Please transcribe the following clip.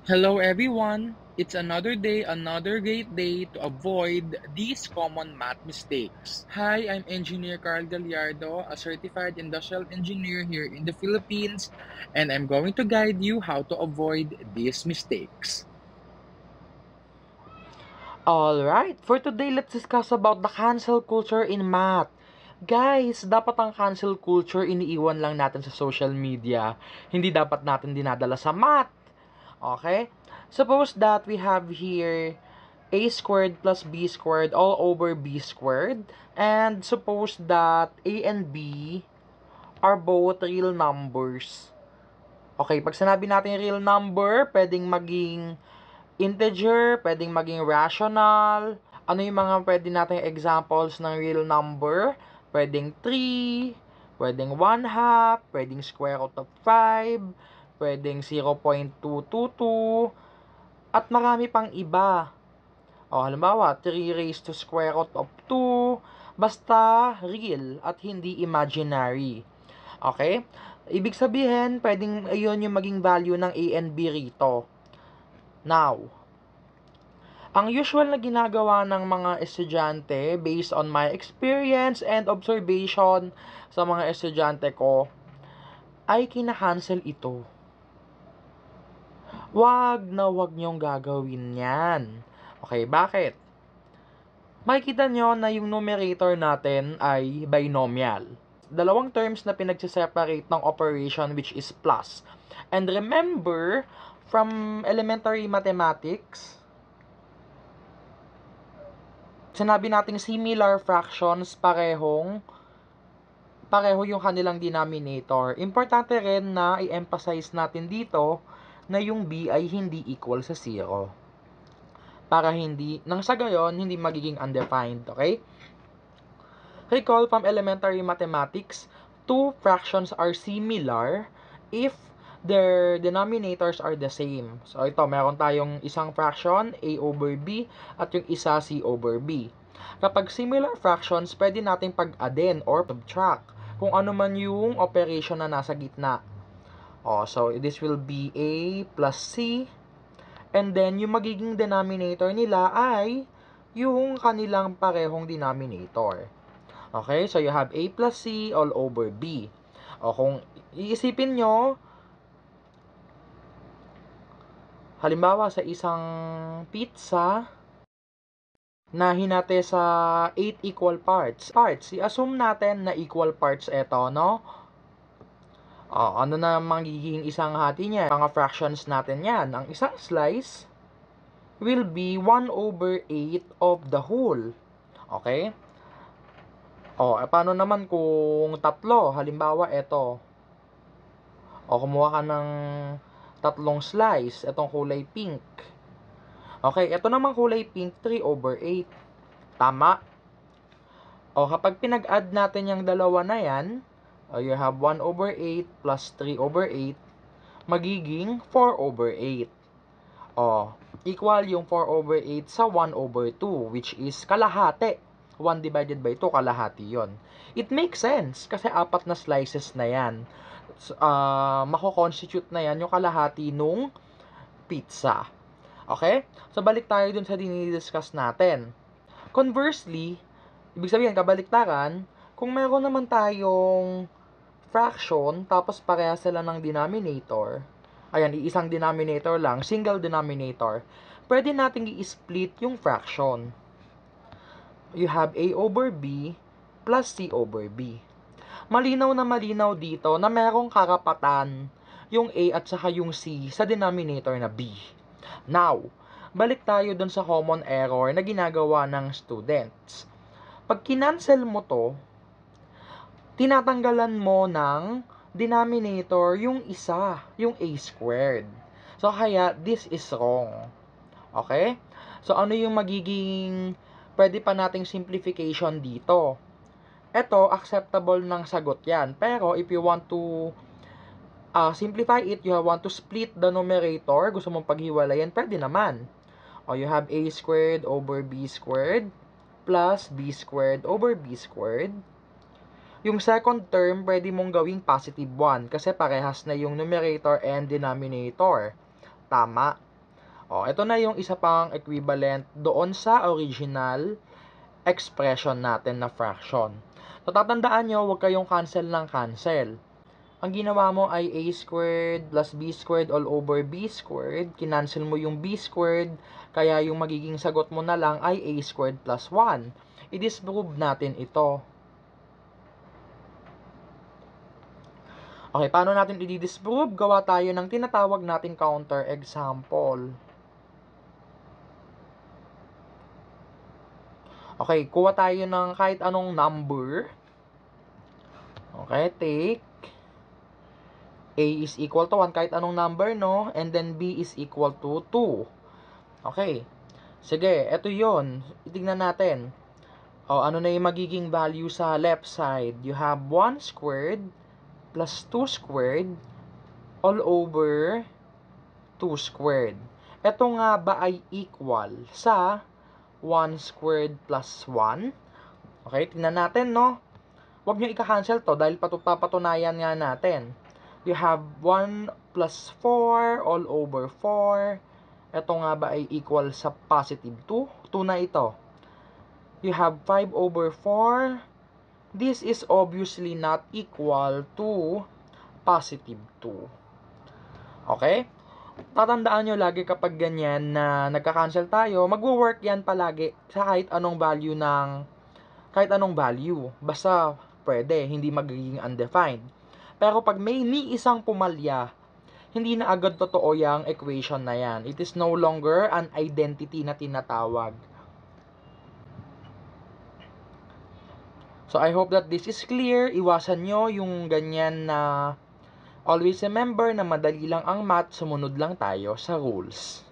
Hello everyone! It's another day, another great day to avoid these common math mistakes. Hi, I'm Engineer Carl Gallardo, a certified industrial engineer here in the Philippines, and I'm going to guide you how to avoid these mistakes. Alright, for today, let's discuss about the cancel culture in math. Guys, dapat ang cancel culture iniiwan lang natin sa social media. Hindi dapat natin dinadala sa math. Okay? Suppose that we have here a squared plus b squared all over b squared. And suppose that a and b are both real numbers. Okay, pag sinabi natin real number, pwedeng maging integer, pwedeng maging rational. Ano yung mga pwede nating examples ng real number? Pwedeng 3, pwedeng 1 half, pwedeng square root of 5, pwedeng 0.222, at marami pang iba. O, halimbawa, 3 raised to square root of 2, basta real at hindi imaginary. Okay? Ibig sabihin, pwedeng ayun yung maging value ng A and B rito. Now, ang usual na ginagawa ng mga estudyante based on my experience and observation sa mga estudyante ko ay kina-cancel ito. Wag niyong gagawin yan. Okay, bakit? Makikita nyo na yung numerator natin ay binomial. Dalawang terms na pinagsiseparate ng operation which is plus. And remember, from elementary mathematics, sinabi nating similar fractions, pareho yung kanilang denominator. Importante rin na i-emphasize natin dito na yung b ay hindi equal sa 0. Para hindi, nang sa gayon, hindi magiging undefined, okay? Recall from elementary mathematics, two fractions are similar if their denominators are the same. So ito, meron tayong isang fraction, a over b, at yung isa, c over b. Kapag similar fractions, pwede nating pag-addin or subtract kung ano man yung operation na nasa gitna. So this will be a plus c, and then yung magiging denominator nila ay yung kanilang parehong denominator. Okay, so you have a plus c all over b. O kung iisipin nyo, halimbawa sa isang pizza na hinati sa 8 equal parts. I-assume natin na equal parts ito, no? Ano na magiging isang hati niya? Mga fractions natin yan. Ang isang slice will be 1 over 8 of the whole. Okay? Paano naman kung tatlo? Halimbawa, ito. Kumuha ka ng tatlong slice. Itong kulay pink. Okay, ito naman kulay pink, 3 over 8. Tama? Kapag pinag-add natin yung dalawa na yan, you have 1 over 8 plus 3 over 8, magiging 4 over 8. Equal yung 4 over 8 sa 1 over 2, which is kalahati. 1 divided by 2, kalahati yon. It makes sense, kasi apat na slices na yan. Mako-constitute na yan yung kalahati nung pizza. Okay? So, balik tayo dun sa dinidiscuss natin. Conversely, ibig sabihin, kabaliktaran, kung meron naman tayong fraction, tapos pareha sila ng denominator, ayan, iisang denominator lang, single denominator, pwede natin i-split yung fraction. You have a over b plus c over b. Malinaw na malinaw dito na merong karapatan yung a at saka yung c sa denominator na b. Now, balik tayo dun sa common error na ginagawa ng students. Pag kinancel mo to, tinatanggalan mo ng denominator yung isa, yung a squared. So, kaya, this is wrong. Okay? So, ano yung magiging pwede pa nating simplification dito? Ito, acceptable ng sagot yan. Pero, if you want to simplify it, you want to split the numerator, gusto mong paghiwalayan, pwede naman. You have a squared over b squared plus b squared over b squared. Yung second term, pwede mong gawing positive 1 kasi parehas na yung numerator and denominator. Tama. Ito na yung isa pang equivalent doon sa original expression natin na fraction. So, tatandaan nyo, huwag kayong cancel ng cancel. Ang ginawa mo ay a squared plus b squared all over b squared. Kinancel mo yung b squared, kaya yung magiging sagot mo na lang ay a squared plus 1. I-disprove natin ito. Okay, paano natin i-disprove? Gawa tayo ng tinatawag nating counter example. Okay, kuha tayo ng kahit anong number. Okay, take a is equal to 1, kahit anong number, no? And then b is equal to 2. Okay. Sige, eto yon. Tingnan natin. Ano na yung magiging value sa left side? You have 1 squared plus 2 squared all over 2 squared. Ito nga ba ay equal sa 1 squared plus 1? Okay, tingnan natin, no? Huwag nyo ika-cancel to dahil papatunayan nga natin. You have 1 plus 4 all over 4. Ito nga ba ay equal sa positive 2? 2 na ito. You have 5 over 4. This is obviously not equal to positive 2. Okay? Tatandaan nyo lagi kapag ganyan na nagka-cancel tayo, magwo-work yan palagi sa kahit anong value kahit anong value. Basta pwede, hindi magiging undefined. Pero pag may ni isang pumalya, hindi na agad totoo yung equation na yan. It is no longer an identity na tinatawag. So, I hope that this is clear. Iwasan nyo yung ganyan na always remember na madali lang ang math, sumunod lang tayo sa rules.